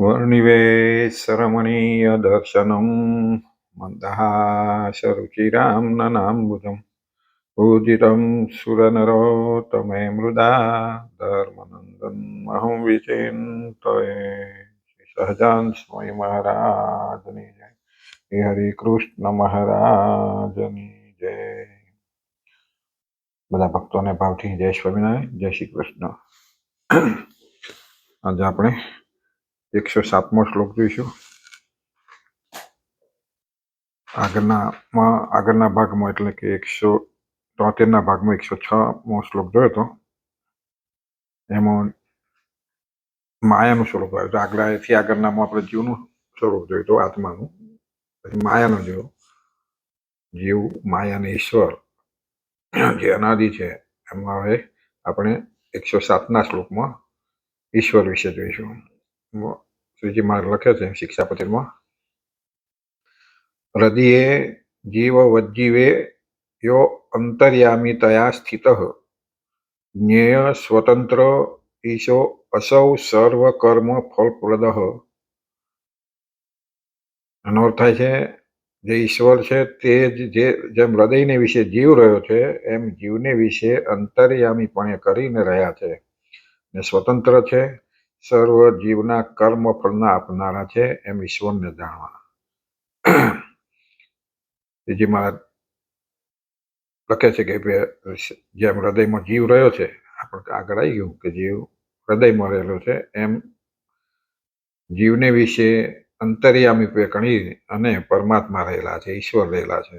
वर्णिवेशरमणीयदर्शनं मन्दहासरुचिरां ननाम्बुजं पूजितं सुरनरोत्तमे मृदा धर्मनन्दनमहं विचिन्तये। सहजान स्वामी महाराजनी जय। श्री हरि कृष्ण महाराजनी जय। બધા ભક્તોને ભાવથી જય સ્વામિનારાયણ, જય શ્રી કૃષ્ણ। આજે આપણે 107મો શ્લોક જોઈશું। આગળના ભાગમાં એટલે કે 173ના ભાગમાં 106મો શ્લોક જોયો હતો, એમાં માયાનું સ્વરૂપ આવ્યું છે। આગળનામાં આપણે જીવનું સ્વરૂપ જોયું હતું, આત્માનું, પછી માયાનું જોયું, જીવ માયા અને ઈશ્વર જે અનાદિ છે। એમાં હવે આપણે 107ના શ્લોકમાં ઈશ્વર વિશે જોઈશું। શ્રીજી મહારાજ લખે છે શિક્ષાપત્રીમાં, હૃદયે જીવવજ્જીવે યો અંતર્યામિતયા સ્થિતઃ જ્ઞેય સ્વતંત્ર ઈશો અસૌ સર્વ કર્મ ફલપ્રદઃ। એનો અર્થ થાય છે, જે ઈશ્વર છે તે જેમ હૃદયને વિશે જીવ રહ્યો છે, એમ જીવને વિશે અંતર્યામીપણે કરીને રહ્યા છે ને સ્વતંત્ર છે, સર્વ જીવના કર્મ ફળના આપનારા છે, એમ ઈશ્વરને જાણવા। શ્રીજી મહારાજ લખે છે કે જેમ હૃદયમાં જીવ રહ્યો છે, આપણે આગળ આવી ગયું કે જીવ હૃદયમાં રહેલો છે, એમ જીવને વિશે અંતર્યામી ગણી અને પરમાત્મા રહેલા છે, ઈશ્વર રહેલા છે।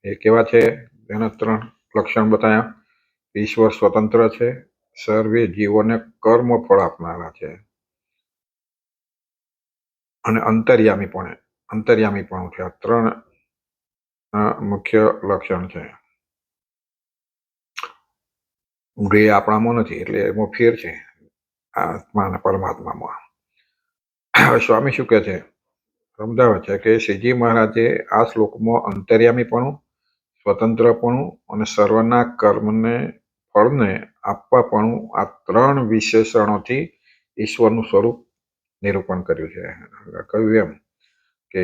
એ કેવા છે એના 3 લક્ષણ બતાવ્યા। ઈશ્વર સ્વતંત્ર છે, સર્વે જીવોને કર્મ ફળ આપનારા છે, અને અંતર્યામીપણું છે। આ 3 મુખ્ય લક્ષણ છે। એ આપણામાં નથી, એટલે એમાં ફેર છે આત્મા અને પરમાત્મામાં। હવે સ્વામી શું કહે છે, સમજાવે છે કે શ્રીજી મહારાજે આ શ્લોકમાં અંતર્યામીપણું, સ્વતંત્રપણું અને સર્વના કર્મને ફળને આપવાપણું, આ 3 વિશેષણોથી ઈશ્વરનું સ્વરૂપ નિરૂપણ કર્યું છે। કહ્યું એમ કે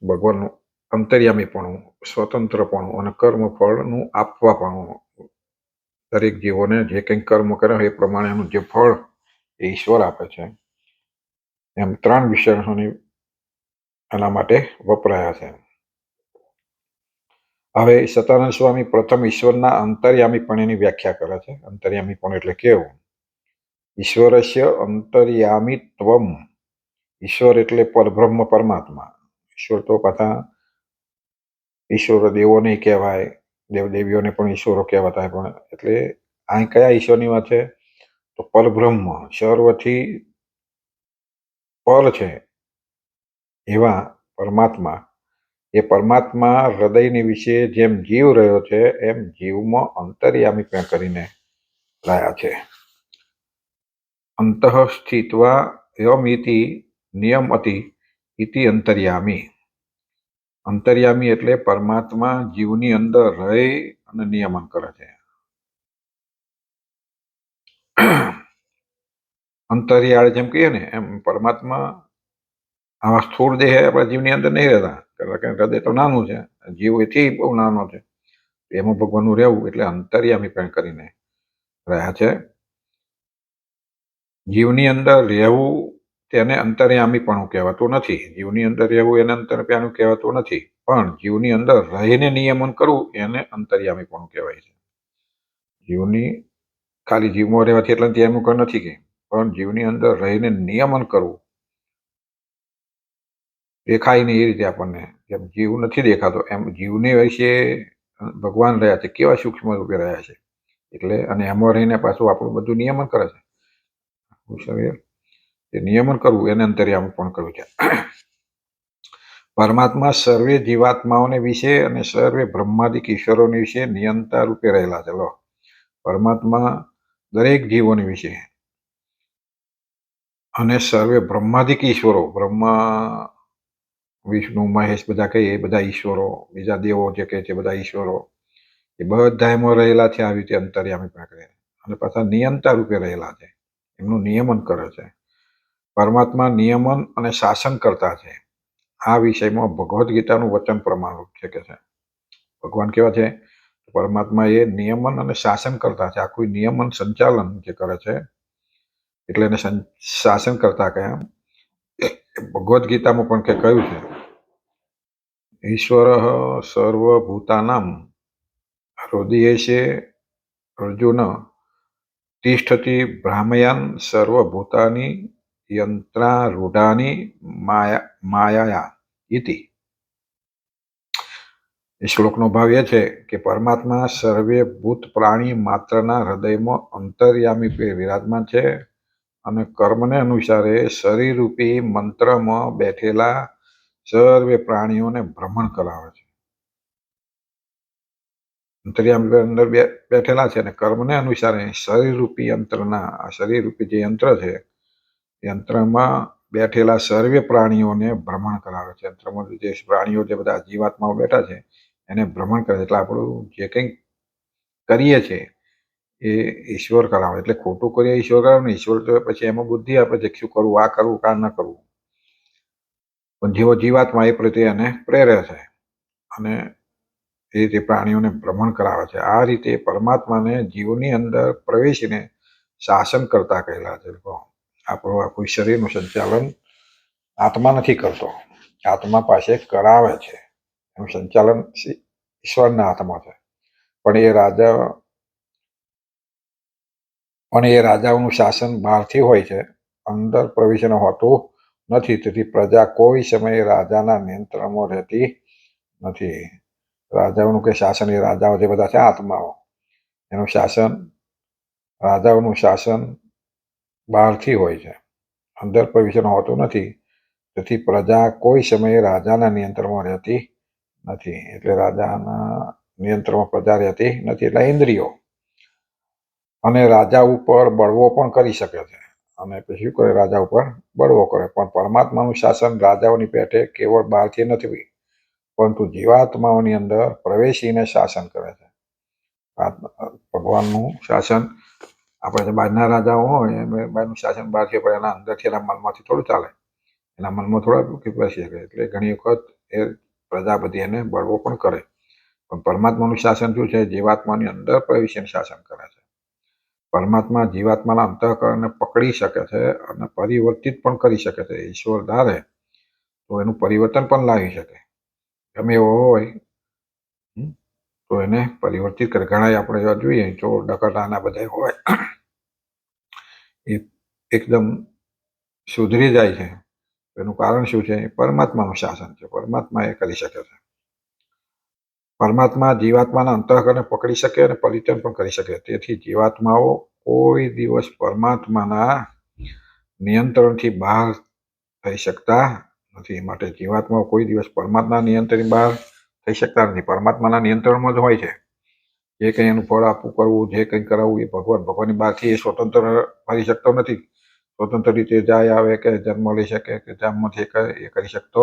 ભગવાનનું અંતર્યામીપણું, સ્વતંત્રપણું અને કર્મ ફળનું આપવાપણું, દરેક જીવોને જે કંઈ કર્મ કરે એ પ્રમાણે એનું જે ફળ એ ઈશ્વર આપે છે, એમ 3 વિશેષણોની એના માટે વપરાયા છે। હવે સતાનંદ સ્વામી પ્રથમ ઈશ્વરના અંતર્યામીપણની વ્યાખ્યા કરે છે। અંતર્યામીપણ એટલે કેવું? ઈશ્વરસ્ય અંતર્યામિત્વમ, ઈશ્વર એટલે પરબ્રહ્મ પરમાત્મા। ઈશ્વર તો પાછા ઈશ્વર દેવો નહીં કહેવાય, દેવદેવીઓને પણ ઈશ્વરો કહેવાતા, પણ એટલે અહીં કયા ઈશ્વરની વાત છે? તો પરબ્રહ્મ, સર્વથી પર છે એવા પરમાત્મા। એ પરમાત્મા હૃદયની વિશે જેમ જીવ રહ્યો છે, એમ જીવમાં અંતર્યામી કરીને રહ્યા છે। અંતઃ સ્થિત્વા યમિતિ નિયમ અતિ ઇતિ અંતર્યામી। અંતર્યામી એટલે પરમાત્મા જીવની અંદર રહી અને નિયમન કરે છે। અંતરિયાળ જેમ કહીએ ને, એમ પરમાત્મા આવા સ્થૂળ દેહ આપણા જીવની અંદર નહીં રહેતા, કારણ કે હૃદય તો નાનું છે, જીવ એથી બહુ નાનો છે, એમાં ભગવાનનું રહેવું એટલે અંતર્યામી પણ કરીને રહ્યા છે। જીવની અંદર રહેવું તેને અંતર્યામીપણું કહેવાતું નથી, જીવની અંદર રહેવું એને અંતર્યામી કહેવાતું નથી, પણ જીવની અંદર રહીને નિયમન કરવું એને અંતર્યામીપણું કહેવાય છે। જીવની ખાલી જીવમાં રહેવાથી એટલે અંતર્યામી નથી કે, પણ જીવની અંદર રહીને નિયમન કરવું, દેખાય નહીં એ રીતે આપણને, જેમ જીવ નથી દેખાતો એમ જીવને વિશે ભગવાન રહ્યા છે, કેવા સૂક્ષ્મ રૂપે રહ્યા છે, એટલે અને એમાં રહીને પાછું આપણું બધું નિયમન કરે છે। એ નિયમન કરવું એને અંતર્યામી પણ કહ્યું છે। પરમાત્મા સર્વે જીવાત્માઓને વિશે અને સર્વે બ્રહ્માદિક ઈશ્વરોની વિશે નિયંતા રૂપે રહેલા છે। પરમાત્મા દરેક જીવોની વિશે અને સર્વે બ્રહ્માદિક ઈશ્વરો, બ્રહ્મા વિષ્ણુ મહેશ બધા કહીએ એ બધા ઈશ્વરો, બીજા દેવો જે કહે છે બધા ઈશ્વરો, એ બધા એમાં રહેલા છે આવી રીતે અંતર્યામી પ્રક્રિયા, અને પાછા નિયંતા રૂપે રહેલા છે। એમનું નિયમન કરે છે. પરમાત્મા નિયમન અને શાસન કરતા છે. આ વિષયમાં ભગવદ્ ગીતાનું વચન પ્રમાણરૂપ છે કે છે ભગવાન કેવા છે? પરમાત્મા એ નિયમન અને શાસન કરતા છે. આખું નિયમન સંચાલન જે કરે છે એટલે એને શાસન કરતા કહ્યા. ભગવદ્ ગીતામાં પણ કહ્યું છે, ઈશ્વર સર્વભૂતાનામ હૃદયેશે અર્જુન તિષ્ઠતિ ભ્રામયાન સર્વભૂતાની યંત્રારૂઢાની માયા ઇતિ. એ શ્લોકનો ભાવ એ છે કે પરમાત્મા સર્વે ભૂત પ્રાણી માત્રના હૃદયમાં અંતર્યામી વિરાજમાન છે અને કર્મને અનુસારે શરીરરૂપી મંત્રમાં બેઠેલા સર્વે પ્રાણીઓને ભ્રમણ કરાવે છે. અંતર્યામી અંદર બેઠેલા છે અને કર્મને અનુસારે શરીરરૂપી યંત્રના, આ શરીરરૂપી જે યંત્ર છે, યંત્રમાં બેઠેલા સર્વે પ્રાણીઓને ભ્રમણ કરાવે છે. યંત્રમાં જે પ્રાણીઓ જે બધા જીવાત્માઓ બેઠા છે એને ભ્રમણ કરે. એટલે આપણું જે કંઈ કરીએ છીએ એ ઈશ્વર કરાવે. એટલે ખોટું કરીએ ઈશ્વર કરાવે ને, ઈશ્વર તો પછી એમાં બુદ્ધિ આપે છે શું કરવું, આ કરવું કા ન કરવું. પણ જેવો જીવાત્મા એ પ્રત્યે એને પ્રેરે છે અને એ રીતે પ્રાણીઓને ભ્રમણ કરાવે છે. આ રીતે પરમાત્માને જીવની અંદર પ્રવેશીને શાસન કરતા કહેલા છે. આપણું આખું શરીરનું સંચાલન આત્મા નથી કરતો, આત્મા પાસે કરાવે છે. એનું સંચાલન ઈશ્વરના હાથમાં છે. પણ એ રાજાઓનું શાસન બહારથી હોય છે, અંદર પ્રવેશીને હોતું નથી. તેથી પ્રજા કોઈ સમયે રાજાના નિયંત્રણમાં રહેતી નથી. રાજાઓનું કે શાસન, એ રાજાઓ જે બધા છે આત્માઓ, એનું શાસન, રાજાઓનું શાસન બહારથી હોય છે, અંદર પ્રવેશીને હોતું નથી. તેથી પ્રજા કોઈ સમયે રાજાના નિયંત્રણમાં રહેતી નથી. એટલે રાજાના નિયંત્રણમાં પ્રજા રહેતી નથી. એટલે ઇન્દ્રિયો અને રાજા ઉપર બળવો પણ કરી શકે છે. અને પછી શું કરે? રાજા ઉપર બળવો કરે. પણ પરમાત્માનું શાસન રાજાઓની પેઠે કેવળ બહારથી નથી, પરંતુ જીવાત્માઓની અંદર પ્રવેશીને શાસન કરે છે. ભગવાનનું શાસન આપણે જે બહારના રાજાઓ હોય એ બહારનું શાસન બહારથી, પણ એના અંદરથી એના મનમાંથી થોડું ચાલે. એના મનમાં થોડા બેસી શકે. એટલે ઘણી વખત એ પ્રજા બધી એને બળવો પણ કરે. પણ પરમાત્માનું શાસન શું છે? જીવાત્માની અંદર પ્રવેશીને શાસન કરે છે. પરમાત્મા જીવાત્માના અંતઃકરણને પકડી શકે છે અને પરિવર્તિત પણ કરી શકે છે. ઈશ્વર ધારે તો એનું પરિવર્તન પણ લાવી શકે. ગમે એવો હોય તો એને પરિવર્તિત કરે. ઘણા આપણે જોઈએ ચોર ડકાટાના બધા હોય એ એકદમ સુધરી જાય છે. એનું કારણ શું છે? પરમાત્માનું શાસન છે. પરમાત્મા એ કરી શકે છે. પરમાત્મા જીવાત્માના અંતઃકરણને પકડી શકે અને પરિવર્તન પણ કરી શકે. તેથી જીવાત્માઓ કોઈ દિવસ પરમાત્માના નિયંત્રણથી બહાર થઈ શકતા નથી. માટે જીવાત્માઓ કોઈ દિવસ પરમાત્માના નિયંત્રણથી બહાર થઈ શકતા નથી. પરમાત્માના નિયંત્રણમાં જ હોય છે. જે કંઈ એનું ફળ આપવું કરવું, જે કંઈ કરાવવું એ ભગવાનની બહારથી એ સ્વતંત્ર ફરી શકતો નથી. સ્વતંત્ર રીતે જાય આવે કે જન્મ લઈ શકે કે જન્મથી એ કરી શકતો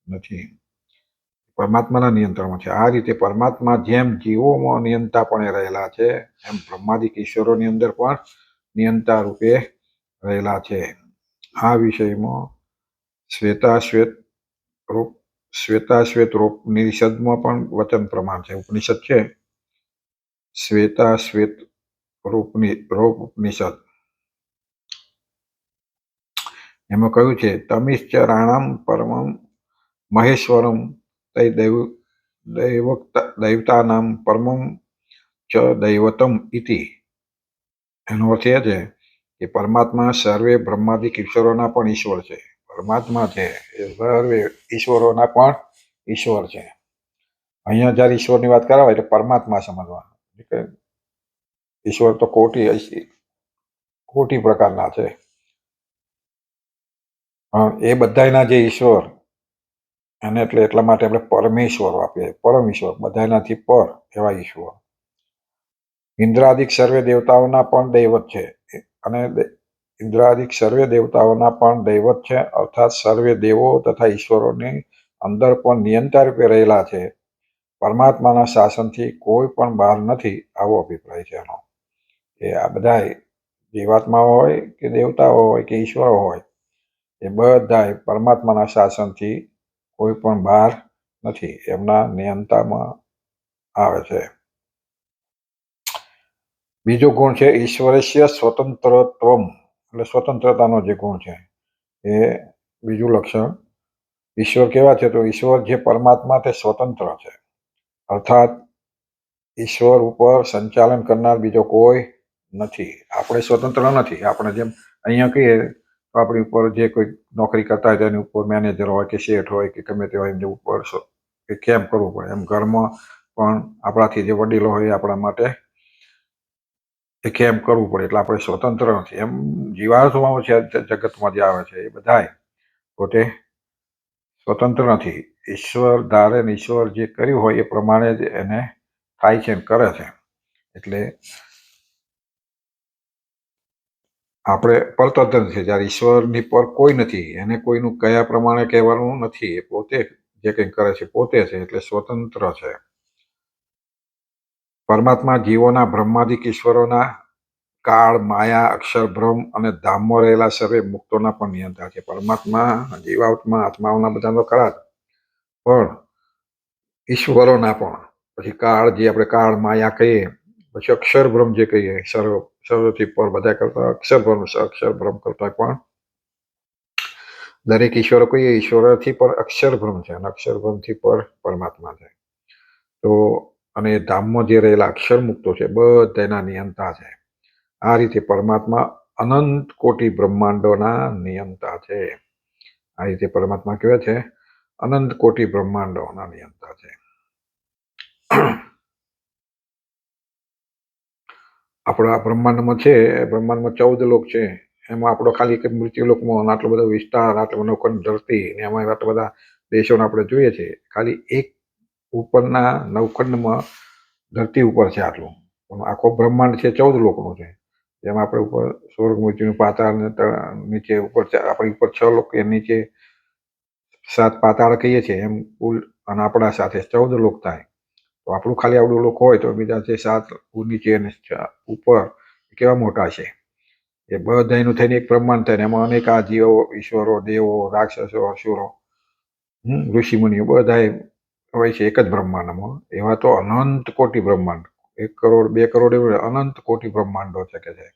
નથી. પરમાત્માના નિયંત્રણમાં છે. આ રીતે પરમાત્મા જેમ જીવોમાં નિયંતાપણે રહેલા છે, એમ બ્રહ્માદિક ઈશ્વરોની અંદર પણ નિયંતા રૂપે રહેલા છે. આ વિષયમાં શ્વેતાશ્વેત ઉપનિષદમાં પણ વચન પ્રમાણ છે. ઉપનિષદ છે શ્વેતાશ્વેત ઉપનિષદ, એમાં કહ્યું છે, તમિશ્ચ રાણામ પરમમ મહેશ્વરમ તૈ દૈવતાનામ પરમમ ચ દૈવતમ ઇતિ. એનો અર્થ એ છે કે પરમાત્મા સર્વે બ્રહ્માદિક ઈશ્વરોના પણ ઈશ્વર છે. પરમાત્મા છે એ સર્વે ઈશ્વરોના પણ ઈશ્વર છે. અહીંયા જ્યારે ઈશ્વરની વાત કરાવે એટલે પરમાત્મા સમજવા. ઈશ્વર તો કોટી પ્રકારના છે. એ બધાના જે ઈશ્વર અને એટલા માટે આપણે પરમેશ્વર આપીએ. પરમ ઈશ્વર, બધાનાથી પર એવા ઈશ્વર. ઇન્દ્રાદિક સર્વે દેવતાઓના પણ દૈવત છે. અને ઇન્દ્રાદિક સર્વે દેવતાઓના પણ દૈવત છે. અર્થાત સર્વે દેવો તથા ઈશ્વરોની અંદર પણ નિયંતા રૂપે રહેલા છે. પરમાત્માના શાસનથી કોઈ પણ બહાર નથી, આવો અભિપ્રાય છે એનો. એ આ બધા જીવાત્મા હોય કે દેવતાઓ હોય કે ઈશ્વરો હોય, એ બધાય પરમાત્માના શાસનથી કોઈ પણ બહાર નથી, એમના નિયંતામાં આવે છે. બીજો ગુણ છે ઈશ્વરસ્ય સ્વતંત્રત્વમ, એટલે સ્વતંત્રતાનો જે ગુણ છે એ બીજું લક્ષણ. ઈશ્વર કેવા છે? તો ઈશ્વર જે પરમાત્મા તે સ્વતંત્ર છે, અર્થાત ઈશ્વર ઉપર સંચાલન કરનાર બીજો કોઈ નથી. આપણે સ્વતંત્ર નથી. આપણે જેમ અહીંયા કહીએ તો આપણી ઉપર જે કોઈ નોકરી કરતા હોય તેની ઉપર મેનેજર હોય કે શેઠ હોય કે ગમે તે હોય એમની ઉપર કે કેમ કરવું પડે, એમ ઘરમાં પણ આપણાથી જે વડીલો હોય આપણા માટે એ કેમ કરવું પડે, એટલે આપણે સ્વતંત્ર નથી. એમ જીવાત્માઓ છે જગતમાં જે આવે છે એ બધાય પોતે સ્વતંત્ર નથી. ઈશ્વર ધારે ને ઈશ્વર જે કર્યું હોય એ પ્રમાણે જ એને થાય છે, કરે છે. એટલે આપણે પરતંત્ર છે, જ્યારે ઈશ્વરની પર કોઈ નથી, એને કોઈનું કયા પ્રમાણે કહેવાનું નથી, એ પોતે જે કંઈ કરે છે પોતે છે, એટલે સ્વતંત્ર છે. પરમાત્મા જીવોના બ્રહ્માદિક ઈશ્વરોના કાળ, માયા, અક્ષર બ્રહ્મ અને ધામમાં રહેલા સર્વે મુક્તોના પણ નિયંતા છે. પરમાત્મા જીવાત્મા આત્માઓના બધાનો ખરા, પણ ઈશ્વરોના પણ, પછી કાળ જે આપણે કાળ માયા કહીએ, પછી અક્ષર બ્રહ્મ જે કહીએ, સર્વથી પર બધા કરતા અક્ષર બ્રહ્મ કરતા પણ દરેક ઈશ્વરો કહીએ ઈશ્વરથી પર અક્ષર બ્રહ્મ છે, અને અક્ષર બ્રહ્મથી પર પરમાત્મા છે. તો અને ધામમાં જે રહેલા અક્ષર મુક્તો છે બધાના નિયંતા છે. આ રીતે પરમાત્મા અનંત કોટી બ્રહ્માંડોના નિયંતા છે. આ રીતે પરમાત્મા કેવા છે? અનંત કોટી બ્રહ્માંડોના નિયંતા છે. આપણા બ્રહ્માંડમાં છે, બ્રહ્માંડમાં 14 લોક છે. એમાં આપણો ખાલી કે મૃત્યુલોકમાં આટલો બધો વિસ્તાર, આટલો નવખંડ ધરતી, ને એમાં આટલા બધા દેશોને આપણે જોઈએ છે. ખાલી એક ઉપરના નવખંડમાં ધરતી ઉપર છે આટલું, આખો બ્રહ્માંડ છે 14 લોકનો છે. જેમાં આપણે ઉપર સ્વર્ગ, મૃત્યુ, પાતાળ, નીચે ઉપર આપણી ઉપર 6 લોક, નીચે 7 પાતાળ કહીએ છીએ, એમ કુલ અને આપણા સાથે 14 લોક થાય. તો આપણું ખાલી આવડું લોક હોય તો બીજા જે 7 નીચે અને ઉપર કેવા મોટા છે. એ બધાનું થઈને એક બ્રહ્માંડ થાય, એમાં અનેક આ જીવો, ઈશ્વરો, દેવો, રાક્ષસો, અસુરો, ઋષિમુનિઓ બધા હોય છે એક જ બ્રહ્માંડમાં. એવા તો અનંત કોટી બ્રહ્માંડ, 1 કરોડ 2 કરોડ એવું અનંત કોટી બ્રહ્માંડો છે કે છે.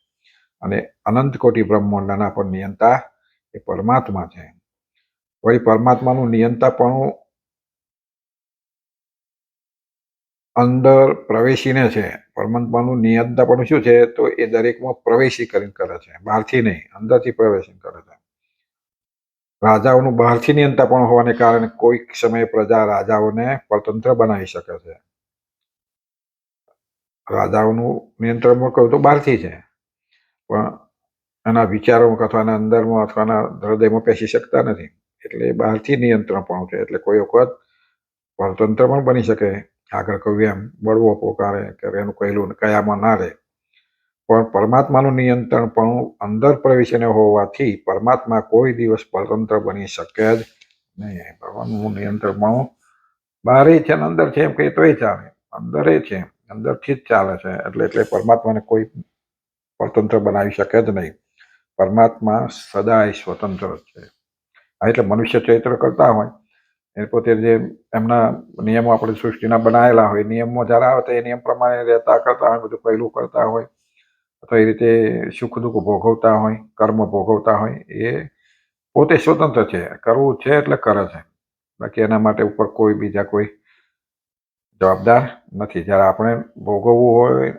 અને અનંત કોટી બ્રહ્માંડના પણ નિયંતા એ પરમાત્મા છે. વળી પરમાત્માનું નિયંતાપણું અંદર પ્રવેશીને છે. પરમાત્માનું નિયંતાપણું શું છે? તો એ દરેકમાં પ્રવેશી કરીને કરે છે, બહારથી નહીં, અંદરથી પ્રવેશી કરે છે. રાજાઓનું બહારથી નિયંતાપણું હોવાને કારણે કોઈક સમયે પ્રજા રાજાઓને પરતંત્ર બનાવી શકે છે. રાજાઓનું નિયંત્રણ કહું તો બહારથી છે, પણ એના વિચારોમાં અથવા એના અંદરમાં અથવા એના હૃદયમાં પેસી શકતા નથી, એટલે બહારથી નિયંત્રણ પણ છે. એટલે કોઈ વખત પરતંત્ર પણ બની શકે. આગળ કહ્યું એમ બળવો પોકારે કે એનું કહેલું કયામાં ના રહે. પણ પરમાત્માનું નિયંત્રણ પણ અંદર પ્રવેશીને હોવાથી પરમાત્મા કોઈ દિવસ પરતંત્ર બની શકે જ નહીં. ભગવાનનું નિયંત્રણ પણ બહારે છે ને અંદર છે એમ કહીએ તોય ચાલે, અંદર છે, અંદરથી જ ચાલે છે. એટલે પરમાત્માને કોઈ પરતંત્ર બનાવી શકે જ નહીં. પરમાત્મા સદાય સ્વતંત્ર છે. એટલે મનુષ્ય ચરિત્ર કરતા હોય એ પોતે જે એમના નિયમો આપણે સૃષ્ટિના બનાવેલા હોય, નિયમમાં જ્યારે આવે તો એ નિયમ પ્રમાણે રહેતા કરતા હોય, બધું પહેલું કરતા હોય, અથવા એ રીતે સુખ દુઃખ ભોગવતા હોય, કર્મ ભોગવતા હોય, એ પોતે સ્વતંત્ર છે. કરવું છે એટલે કરે છે, બાકી એના માટે ઉપર કોઈ બીજા કોઈ જવાબદાર નથી. જ્યારે આપણે ભોગવવું હોય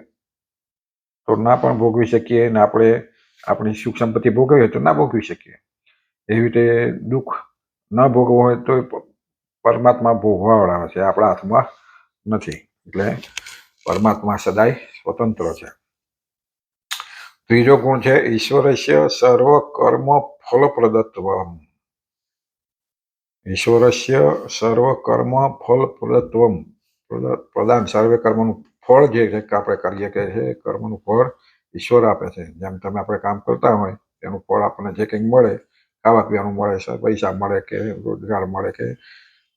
તો ના પણ ભોગવી શકીએ, ને આપણે આપણી સુખ સંપત્તિ ભોગવીએ તો ના ભોગવી શકીએ. એવી રીતે દુઃખ ન ભોગવવું હોય તો પરમાત્મા ભોગવાવડાવે છે, આપણા હાથમાં નથી. એટલે પરમાત્મા સદાય સ્વતંત્ર છે. ત્રીજો ગુણ છે ઈશ્વરસ્ય સર્વ કર્મ ફલપ્રદત્વમ. ઈશ્વરસ્ય સર્વ કર્મ ફલપ્રદત્વમ, પ્રદાન, સર્વે કર્મનું ફળ જે આપણે કરીએ કે છે કર્મનું ફળ ઈશ્વર આપે છે. જેમ તમે આપણે કામ કરતા હોય એનું ફળ આપણને જે કંઈક મળે, ખાવા પીવાનું મળે, પૈસા મળે કે રોજગાર મળે કે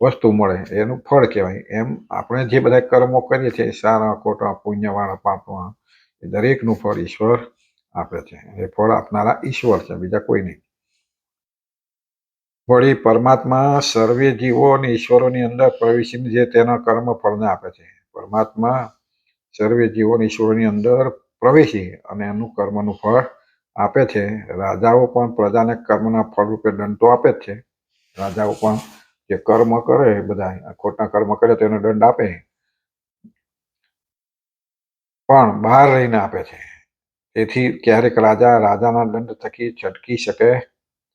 વસ્તુ મળે, એનું ફળ કહેવાય. એમ આપણે જે બધા કર્મો કરીએ છીએ, સારા ખોટા, પુણ્યવાળા પાપવાળા, એ દરેકનું ફળ ઈશ્વર આપે છે. એ ફળ આપનારા ઈશ્વર છે, બીજા કોઈ નહીં. વળી પરમાત્મા સર્વે જીવો અને ઈશ્વરોની અંદર પ્રવેશીને જે તેના કર્મ ફળને આપે છે. પરમાત્મા સર્વે જીવો અને ઈશ્વરોની અંદર પ્રવેશી અને એનું કર્મનું ફળ આપે છે. રાજાઓ પણ પ્રજાને કર્મના ફળ રૂપે દંડ તો આપે જ છે. રાજાઓ પણ જે કર્મ કરે, બધા ખોટા કર્મ કરે તો એનો દંડ આપે, પણ બહાર રહીને આપે છે. તેથી ક્યારેક રાજા રાજાના દંડ થકી છટકી શકે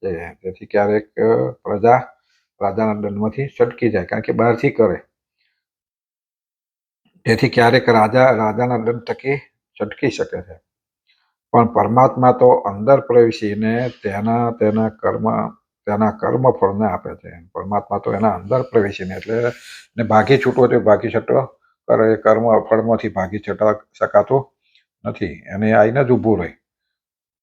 છે. તેથી ક્યારેક પ્રજા રાજાના દંડમાંથી છટકી જાય, કારણ કે બહારથી કરે. તેથી ક્યારેક રાજા રાજાના દંડ થકી છટકી શકે છે. પણ પરમાત્મા તો અંદર પ્રવેશીને તેના કર્મ ફળને આપે છે. પરમાત્મા તો એના અંદર પ્રવેશીને, એટલે ને ભાગી છૂટવો તો ભાગી છૂટો કરે, કર્મ ફળમાંથી ભાગી છટા શકાતું નથી. એને આઈને જ ઊભું રહે.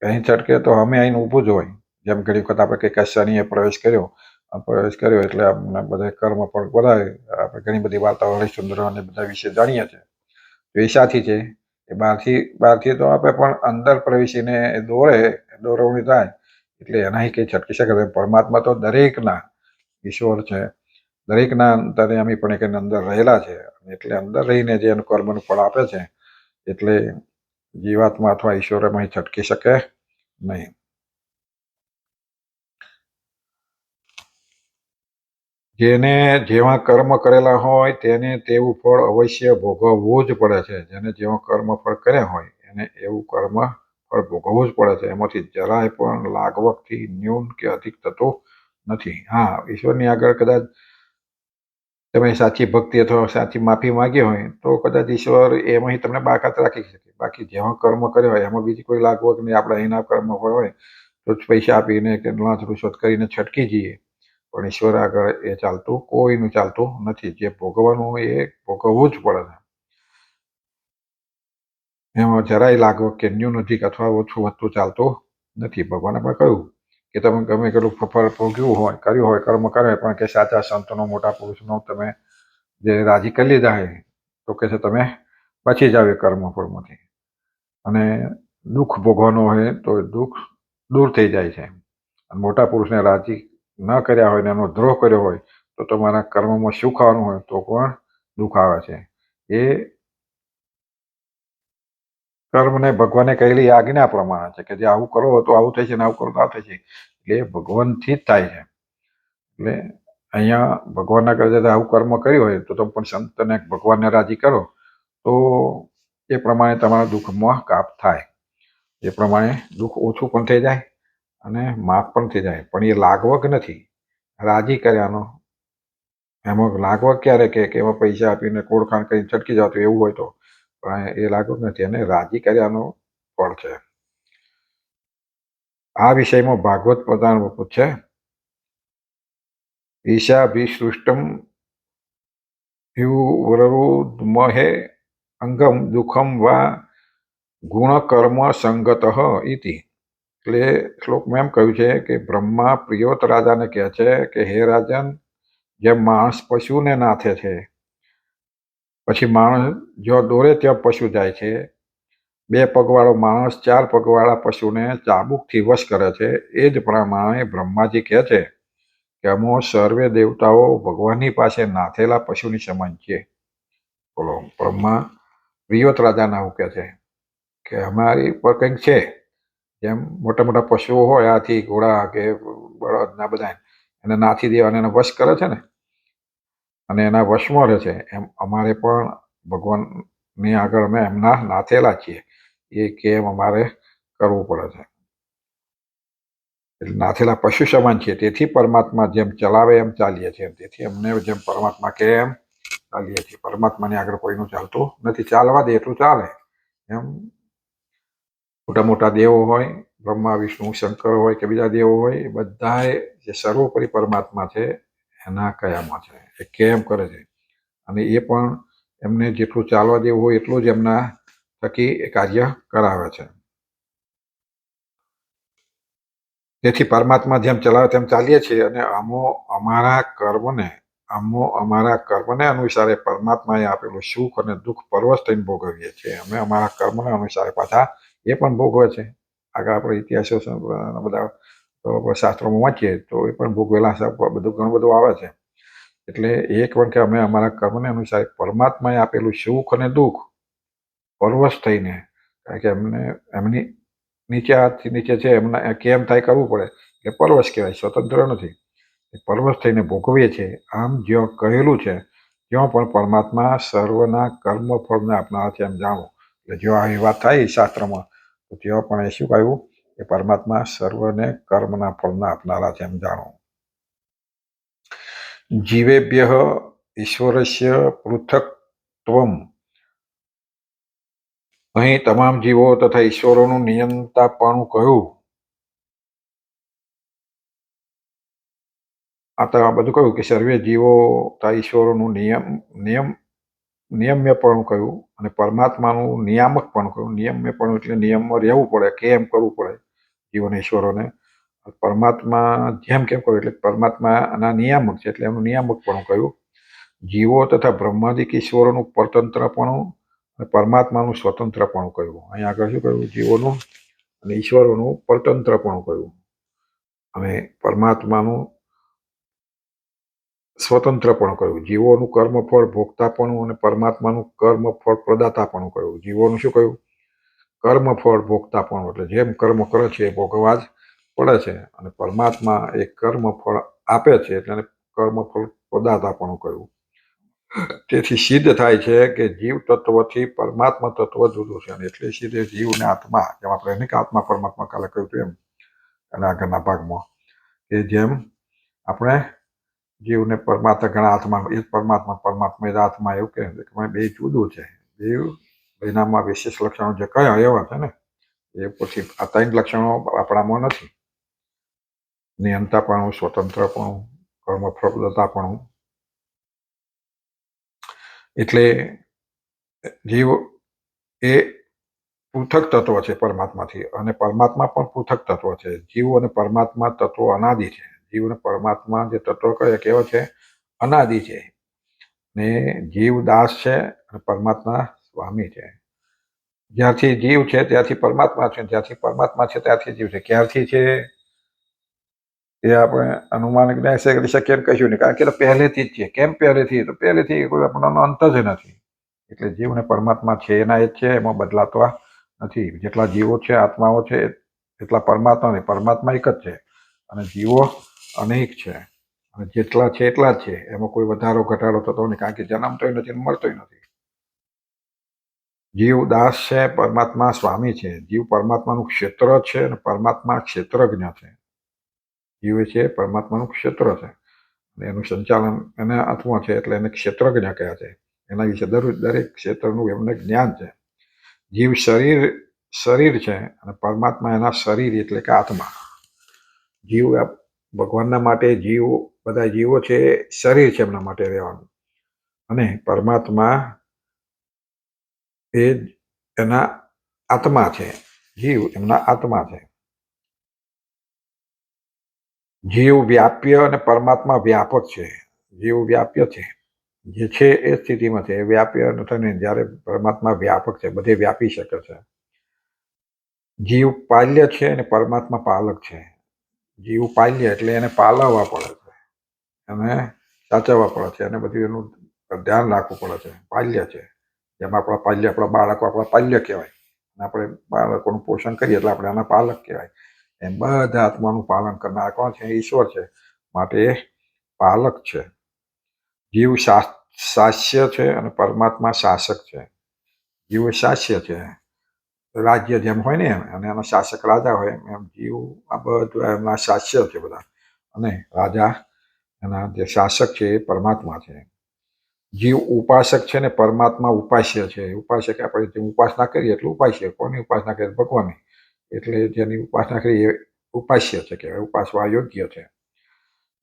અહીં છટકે તો અમે આઈને ઊભું જ હોય. જેમ ઘણી વખત આપણે કંઈક શનિએ પ્રવેશ કર્યો એટલે આપણે બધા કર્મ ફળ બધા આપણે ઘણી બધી વાર્તાઓ હરિશ્ચંદ્ર અને બધા વિશે જાણીએ છીએ. તો એ સાચી છે. એ બહારથી તો આપે, પણ અંદર પ્રવેશીને દોરવણી થાય એટલે એનાથી કંઈ છટકી શકે. પરમાત્મા તો દરેકના ઈશ્વર છે, દરેકના અંતર્યામી પણ એક અંદર રહેલા છે. એટલે અંદર રહીને જે એનું કર્મનું ફળ આપે છે, એટલે જીવાત્મા અથવા ઈશ્વર એમાં છટકી શકે નહીં. જેને જેવા કર્મ કરેલા હોય તેને તેવું ફળ અવશ્ય ભોગવવું જ પડે છે. જેને જેવા કર્મ ફળ કર્યા હોય એને એવું કર્મ ફળ ભોગવવું જ પડે છે. એમાંથી જરાય પણ લાગવકથી ન્યૂન કે અધિક થતું નથી. હા, ઈશ્વરની આગળ કદાચ તમે સાચી ભક્તિ અથવા સાચી માફી માંગી હોય તો કદાચ ઈશ્વર એમાં તમને બાકાત રાખી શકે. બાકી જેવા કર્મ કર્યા હોય એમાં બીજી કોઈ લાગવક નહીં. આપણે અહીંના કર્મ હોય તો જ પૈસા આપીને કે લાંચ રૂશ્વત કરીને છટકી જઈએ, પણ ઈશ્વર આગળ એ ચાલતું કોઈનું ચાલતું નથી. જે ભોગવવાનું હોય એ ભોગવવું જ પડે છે. એમાં જરાય લાગવક કે ન્યૂન અધિક અથવા ઓછું વધતું ચાલતું નથી. ભગવાને પણ કહ્યું કે તમે ગમે કેટલું ફળ ભોગવ્યું હોય, કર્યું હોય, કર્મ કરે, પણ કે સાચા સંતનો, મોટા પુરુષનો તમે જે રાજી કરી લીધા હોય તો કે છે તમે બચી જાવ એ કર્મ ફળમાંથી. અને દુઃખ ભોગવવાનું હોય તો દુઃખ દૂર થઈ જાય છે. મોટા પુરુષને રાજી ન કર્યા હોય ને એનો દ્રોહ કર્યો હોય તો તમારા કર્મમાં સુખ આવવાનું હોય તો પણ દુઃખ આવે છે. એ કર્મને ભગવાને કહેલી આજ્ઞા પ્રમાણે છે કે જે આવું કરો તો આવું થાય છે, ને આવું કરો તો આવું થાય છે. એટલે ભગવાનથી જ થાય છે. એટલે અહીંયા ભગવાનના કરતા આવું કર્મ કર્યું હોય તો તમે પણ સંતને ભગવાનને રાજી કરો તો એ પ્રમાણે તમારા દુઃખમાં કાપ થાય. એ પ્રમાણે દુઃખ ઓછું પણ થઈ જાય અને માફ પણ થઈ જાય. પણ એ લાગવક નથી રાજી કર્યાનો. એમાં લાગવક ક્યારે કે એમાં પૈસા આપીને કોળખાણ કરીને છટકી જાવ તો એવું હોય તો, પણ એ લાગવક નથી. એને રાજી કર્યાનું ફળ છે. આ વિષયમાં ભાગવત પોતાનું છે. ઈશાભિસૃષ્ટમ વ્યુવરુમહે અંગમ દુઃખમ વા ગુણકર્મ સંગત ઇતિ. એટલે શ્લોકમાં એમ કહ્યું છે કે બ્રહ્મા પ્રિયોત રાજાને કહે છે કે હે રાજન, જેમ માણસ પશુને નાથે છે, પછી માણસ જો દોરે ત્યાં પશુ જાય છે. 2 પગવાળો માણસ 4 પગવાળા પશુને ચાબુકથી વશ કરે છે. એ જ પ્રમાણે બ્રહ્માજી કહે છે કે અમો સર્વે દેવતાઓ ભગવાનની પાસે નાથેલા પશુની સમાન છે. બોલો, બ્રહ્મા પ્રિયોત રાજાને આવું કહે છે કે અમારી પર કંઈક છે. જેમ મોટા મોટા પશુઓ હોય, હાથી, ઘોડા કે બળદના બધા, એને નાથી દેવાને એને વશ કરે છે ને, અને એના વશમાં રહે છે, એમ અમારે પણ ભગવાનની આગળ અમે એમના નાથેલા છીએ. એ કેમ અમારે કરવું પડે છે. એટલે નાથેલા પશુ સમાન છે. તેથી પરમાત્મા જેમ ચલાવે એમ ચાલીએ છીએ. તેથી અમને જેમ પરમાત્મા કે એમ ચાલીએ છીએ. પરમાત્માની આગળ કોઈનું ચાલતું નથી. ચાલવા દે એટલું ચાલે. એમ મોટા મોટા દેવો હોય, બ્રહ્મા, વિષ્ણુ, શંકર હોય કે બીજા દેવો હોય, એ બધાએ જે સર્વોપરી પરમાત્મા છે એના કયામાં છે. એ કેમ કરે છે, અને એ પણ એમને જેટલું ચાલવા દેવું હોય એટલું જ એમના થકી એ કાર્ય કરાવે છે. તેથી પરમાત્મા જેમ ચલાવે તેમ ચાલીએ છીએ. અને અમારા કર્મને અનુસારે પરમાત્માએ આપેલું સુખ અને દુઃખ પરવશ થઈને ભોગવીએ છીએ. અમે અમારા કર્મને અનુસારે પાછા એ પણ ભોગવે છે. આગળ આપણે ઇતિહાસો બધા શાસ્ત્રોમાં વાંચીએ તો એ પણ ભોગવેલા બધું ઘણું બધું આવે છે. એટલે એક વાર કે અમે અમારા કર્મને અનુસાર પરમાત્માએ આપેલું સુખ અને દુઃખ પરવશ થઈને, કારણ કે એમની નીચે છે એમના કેમ થાય કરવું પડે એટલે પરવશ કહેવાય, સ્વતંત્ર નથી. પરવશ થઈને ભોગવીએ છીએ. આમ જ્યાં કહેલું છે ત્યાં પણ પરમાત્મા સર્વના કર્મ ફળને આપનારા છે એમ જાણો. એટલે જો આવી વાત થાય શાસ્ત્રમાં તો ત્યાં પણ એ શું કહ્યું કે પરમાત્મા સર્વને કર્મના ફળના આપનારા છે એમ જાણો. જીવેભ્ય ઈશ્વરસ્ય પૃથક્ત્વમ. અહીં તમામ જીવો તથા ઈશ્વરોનું નિયંતાપણું કહ્યું. આ તો બધું કહ્યું કે સર્વે જીવો તથા ઈશ્વરોનું નિયમ્યપણું કહ્યું અને પરમાત્માનું નિયામકપણું કહ્યું. નિયમ્યપણું એટલે નિયમમાં રહેવું પડે, કેમ કરવું પડે જીવોને ઈશ્વરોને. પરમાત્મા જેમ કેમ કહ્યું એટલે પરમાત્માના નિયામક છે એટલે એમનું નિયામકપણું કહ્યું. જીવો તથા બ્રહ્માદિક ઈશ્વરોનું પરતંત્રપણું અને પરમાત્માનું સ્વતંત્રપણું કહ્યું. અહીં આગળ શું કહ્યું? જીવોનું અને ઈશ્વરોનું પરતંત્રપણું કહ્યું અને પરમાત્માનું સ્વતંત્રપણું કહ્યું. જીવોનું કર્મફળ ભોગતાપણું અને પરમાત્માનું કર્મફળ પ્રદાતાપણું કહ્યું. જીવોનું શું કહ્યું? કર્મફળ ભોગતાપણું એટલે જેમ કર્મ કરે છે એ ભોગવવા જ પડે છે, અને પરમાત્મા એ કર્મફળ આપે છે એટલે એને કર્મફળ પ્રદાતાપણું કહ્યું. તેથી સિદ્ધ થાય છે કે જીવ તત્વથી પરમાત્મા તત્વ જુદું છે, અને એટલે સીધે જીવ ને આત્મા, જેમ આપણે એને કે આત્મા પરમાત્મા કાલે કહ્યું હતું એમ અને આગળના ભાગમાં, કે જેમ આપણે જીવને પરમાત્મા ઘણા આત્મા એ પરમાત્મા એ આત્મા એવું કે બે જુદું છે. બેનામાં વિશેષ લક્ષણો જે કયા એવા છે ને એ પછી આ 3 લક્ષણો આપણામાં નથી. નિયંતાપણું, સ્વતંત્રપણું, કર્મફળદાતાપણું. એટલે જીવ એ પૃથક તત્વ છે પરમાત્માથી, અને પરમાત્મા પણ પૃથક તત્વ છે. જીવ અને પરમાત્મા તત્વો અનાદિ છે. જીવ અને પરમાત્મા જે તત્વ કેવા છે? અનાદિ છે. ને જીવ દાસ છે અને પરમાત્મા સ્વામી છે. જ્યાંથી જીવ છે ત્યાંથી પરમાત્મા છે, જ્યાંથી પરમાત્મા છે ત્યાંથી જીવ છે. ક્યારથી છે એ આપણે અનુમાન જ્ઞાન કરી શકીએ એમ કહીશું નહીં, કારણ કે પહેલેથી જ છે. કેમ પહેલેથી? તો પહેલેથી કોઈ આપણનો અંત જ નથી. એટલે જીવ ને પરમાત્મા છે એના એ જ છે, એમાં બદલાતો નથી. જેટલા જીવો છે, આત્માઓ છે, એટલા પરમાત્મા નહીં. પરમાત્મા એક જ છે અને જીવો અનેક છે, અને જેટલા છે એટલા જ છે. એમાં કોઈ વધારો ઘટાડો થતો નહીં, કારણ કે જન્મતોય નથી, મળતોય નથી. જીવ દાસ છે, પરમાત્મા સ્વામી છે. જીવ પરમાત્માનું ક્ષેત્ર છે અને પરમાત્મા ક્ષેત્રજ્ઞ છે. જીવ છે પરમાત્માનું ક્ષેત્ર છે, એનું સંચાલન એના હાથમાં છે એટલે એને ક્ષેત્રજ્ઞ કહે છે. એના વિશે દરેક ક્ષેત્રનું એમને જ્ઞાન છે. જીવ શરીર છે અને પરમાત્મા એના શરીર એટલે કે આત્મા. જીવ ભગવાનના માટે બધા જીવો છે શરીર છે એમના માટે રહેવાનું, અને પરમાત્મા એ એના આત્મા છે. જીવ એમના આત્મા છે. જીવ વ્યાપ્ય અને પરમાત્મા વ્યાપક છે. જીવ વ્યાપ્ય છે, જે છે એ સ્થિતિમાં છે, વ્યાપ્ય નથી. જ્યારે પરમાત્મા વ્યાપક છે, બધે વ્યાપી શકે છે. જીવ પાલ્ય છે અને પરમાત્મા પાલક છે. જીવ પાલ્ય એટલે એને પાલવવા પડે છે, એને સાચવવા પડે છે, એને બધું એનું ધ્યાન રાખવું પડે છે. પાલ્ય છે. જેમ આપણા બાળકો આપણા પાલ્ય કહેવાય, અને આપણે બાળકોનું પોષણ કરીએ એટલે આપણે એના પાલક કહેવાય. એમ બધા આત્માનું પાલન કરનાર કોણ છે? ઈશ્વર છે, માટે પાલક છે. જીવ શાસ્ય છે અને પરમાત્મા શાસક છે. જીવ શાસ્ય છે, રાજ્ય જેમ હોય ને અને એના શાસક રાજા હોય એમ જીવ આ બધું એમના શાસ્ય છે બધા, અને રાજા એના જે શાસક છે એ પરમાત્મા છે. જીવ ઉપાસક છે ને પરમાત્મા ઉપાસ્ય છે. ઉપાસક આપણે જે ઉપાસના કરીએ એટલે ઉપાસ્ય. કોની ઉપાસના કરીએ? ભગવાનની. એટલે જેની ઉપાસના કરીએ એ ઉપાસ્ય છે, કહેવાય ઉપાસવા યોગ્ય છે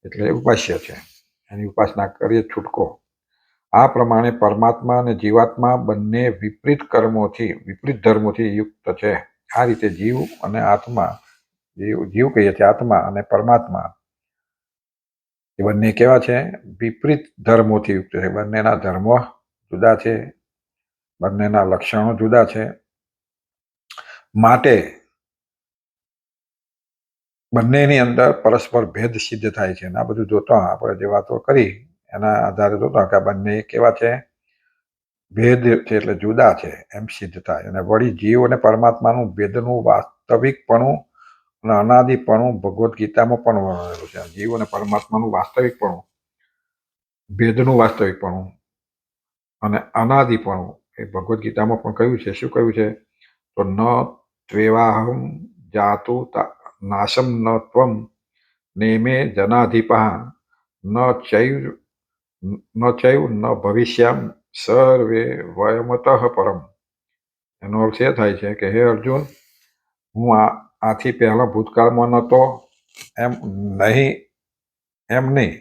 એટલે ઉપાસ્ય છે. એની ઉપાસના કરીએ છૂટકો. આ પ્રમાણે પરમાત્મા અને જીવાત્મા બંને વિપરીત ધર્મોથી યુક્ત છે. આ રીતે જીવ અને આત્મા, જીવ કહીએ છીએ આત્મા, અને પરમાત્મા એ બંને કેવા છે? વિપરીત ધર્મોથી યુક્ત છે. બંનેના ધર્મો જુદા છે, બંનેના લક્ષણો જુદા છે. માટે બંનેની અંદર પરસ્પર ભેદ સિદ્ધ થાય છે અને આ બધું જોતા આપણે જે વાતો કરી એના આધારે જોતા કે આ બંને કેવા છે, ભેદ છે એટલે જુદા છે એમ સિદ્ધ થાય. અને વળી જીવ અને પરમાત્માનું ભેદનું વાસ્તવિકપણું અને અનાદિપણું ભગવદ્ ગીતામાં પણ વર્ણવેલું છે. જીવ અને પરમાત્માનું વાસ્તવિકપણું, ભેદનું વાસ્તવિકપણું અને અનાદિપણું એ ભગવદ્ ગીતામાં પણ કહ્યું છે. શું કહ્યું છે? તો ન ત્વેવાહમ જાતુ નાશમ ન ત્વમ નેમે જનાધિપા ન ચૈવ ન ભવિષ્યામ સર્વે વયમતઃ પરમ. એનો અર્થ એ થાય છે કે હે અર્જુન, હું આથી પહેલા ભૂતકાળમાં નહોતો એમ નહીં,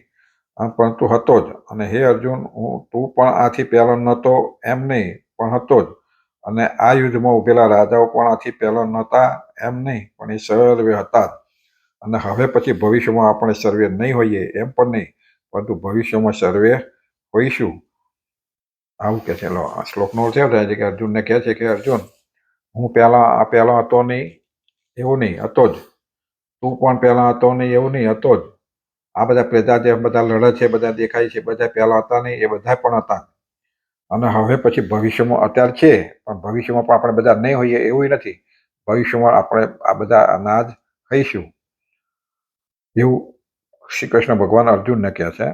પરંતુ હતો જ. અને હે અર્જુન, તું પણ આથી પહેલો નહોતો એમ નહીં, પણ હતો જ. અને આ યુદ્ધમાં ઉભેલા રાજાઓ પણ આથી પહેલા નહોતા એમ નહીં, પણ એ સર્વે હતા જ. અને હવે પછી ભવિષ્યમાં આપણે સર્વે નહીં હોઈએ એમ પણ નહીં, પરંતુ ભવિષ્યમાં સર્વે હોઈશું. આવું કે છે. આ શ્લોકનો અર્થ એવો થાય છે કે અર્જુનને કહે છે કે અર્જુન, હું પહેલા હતો નહીં એવું નહીં, હતો જ. તું પણ પહેલા હતો નહીં એવું નહીં, હતો જ. આ બધા પ્રજા જે બધા લડે છે, બધા દેખાય છે, બધા પહેલા હતા નહીં, એ બધા પણ હતા. અને હવે પછી ભવિષ્યમાં અત્યારે છે, પણ ભવિષ્યમાં પણ આપણે બધા નહીં હોઈએ એવું નથી. ભવિષ્યમાં આપણે આ બધા અનાજ ખાઈશું. એવું શ્રી કૃષ્ણ ભગવાન અર્જુનને કહે છે.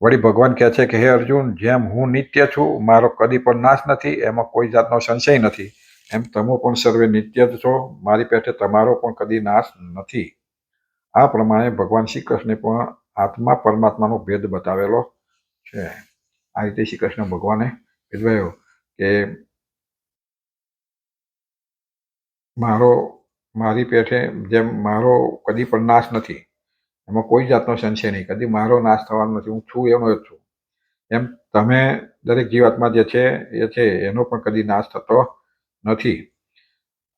વળી ભગવાન કહે છે કે હે અર્જુન, જેમ હું નિત્ય છું, મારો કદી પણ નાશ નથી, એમાં કોઈ જાતનો સંશય નથી, એમ તમે પણ સર્વે નિત્ય જ છો, મારી પેઠે તમારો પણ કદી નાશ નથી. આ પ્રમાણે ભગવાન શ્રી કૃષ્ણે પણ આત્મા પરમાત્માનો ભેદ બતાવેલો છે. આ રીતે શ્રી કૃષ્ણ ભગવાને કીધું કે મારી પેઠે જેમ મારો કદી પણ નાશ નથી, એમાં કોઈ જાતનો સંશય નહીં, કદી મારો નાશ થવાનો નથી, હું છું એનો જ છું. એમ તમે દરેક જીવાત્મા જે છે એનો પણ કદી નાશ થતો નથી.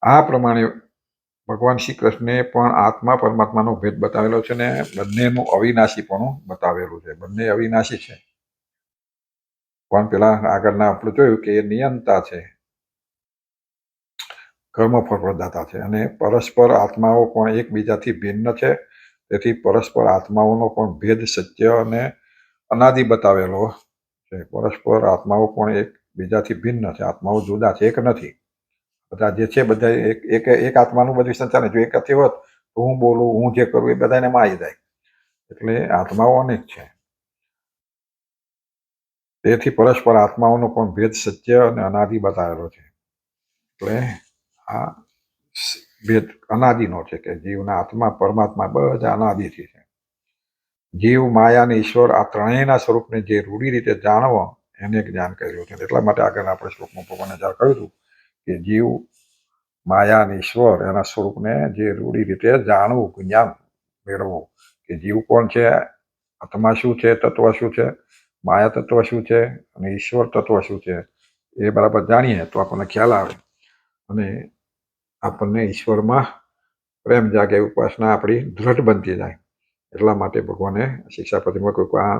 આ પ્રમાણે ભગવાન શ્રી કૃષ્ણે પણ આત્મા પરમાત્માનો ભેદ બતાવેલો છે ને બંનેનું અવિનાશીપણું બતાવેલું છે. બંને અવિનાશી છે, પણ પેલા આગળના આપણે જોયું કે એ નિયંતા છે, કર્મફળ પ્રદાતા છે. અને પરસ્પર આત્માઓ પણ એકબીજાથી ભિન્ન છે. તેથી પરસ્પર આત્માઓનો પણ ભેદ સત્ય અને અનાદિ બતાવેલો છે. પરસ્પર આત્માઓ પણ એકબીજાથી ભિન્ન છે. આત્માઓ જુદા છે, એક નથી. બધા જે છે બધા એક આત્માનું બધું સંચાલન. જો એક નથી હોત તો હું બોલું, હું જે કરું એ બધાને મારી જાય. એટલે આત્માઓ અનેક છે. તેથી પરસ્પર આત્માઓનો પણ ભેદ સત્ય અને અનાદિ બતાવેલો છે. એટલે આ ભેદ અનાદિનો છે કે જીવના આત્મા પરમાત્મા બધા અનાદિથી છે. જીવ, માયા અને ઈશ્વર આ ત્રણેયના સ્વરૂપને જે રૂઢી રીતે જાણવો એને જ્ઞાન કર્યું છે. એટલા માટે આગળ આપણે શ્લોકમાં ભગવાને જ્યારે કહ્યું હતું કે જીવ, માયા અને ઈશ્વર એના સ્વરૂપને જે રૂઢી રીતે જાણવું, જ્ઞાન મેળવવું, કે જીવ કોણ છે, આત્મા શું છે, તત્વ શું છે, માયા તત્વ શું છે અને ઈશ્વર તત્વ શું છે, એ બરાબર જાણીએ તો આપણને ખ્યાલ આવે અને આપણને ઈશ્વરમાં પ્રેમ જાગે, ઉપાસના આપણી દ્રઢ બનતી જાય. એટલા માટે ભગવાને શિક્ષાપત્રીમાં કહ્યું કે આ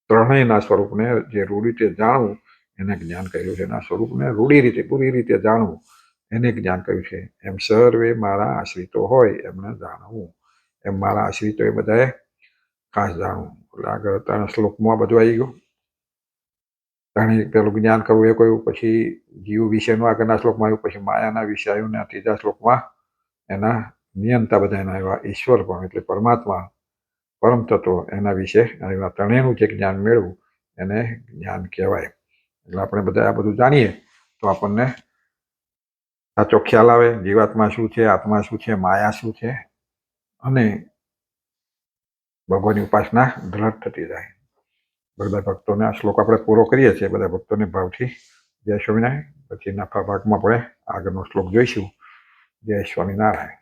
ત્રણેયના સ્વરૂપને જે રૂઢી રીતે જાણવું એને જ્ઞાન કર્યું છે. એના સ્વરૂપને રૂઢી રીતે, પૂરી રીતે જાણવું એને જ્ઞાન કર્યું છે. એમ સર્વે મારા આશ્રિતો હોય એમને જાણવું, એમ મારા આશ્રિતો એ બધાએ ખાસ જાણવું. એટલે આગળ 3 શ્લોકમાં બધું આવી ગયું. પેલું જ્ઞાન કરવું એ કહ્યું, પછી જીવ વિશેનું આગળના શ્લોકમાં આવ્યું, પછી માયાના વિષયોના 3જા શ્લોકમાં એના નિયંતા બધા એના આવ્યા. ઈશ્વર પણ એટલે પરમાત્મા, પરમ તત્વ એના વિશે આવ્યા. ત્રણેયનું જે જ્ઞાન મેળવું એને જ્ઞાન કહેવાય. એટલે આપણે બધા આ બધું જાણીએ તો આપણને સાચો ખ્યાલ આવે જીવાત્મા શું છે, આત્મા શું છે, માયા શું છે અને ભગવાનની ઉપાસના દ્રઢ થતી જાય. બધા ભક્તોને આ શ્લોક આપણે પૂરો કરીએ છીએ. બધા ભક્તોને ભાવથી જય સ્વામિનારાયણ. પછી નફા ભાગમાં આપણે આગળનો શ્લોક જોઈશું. જય સ્વામિનારાયણ.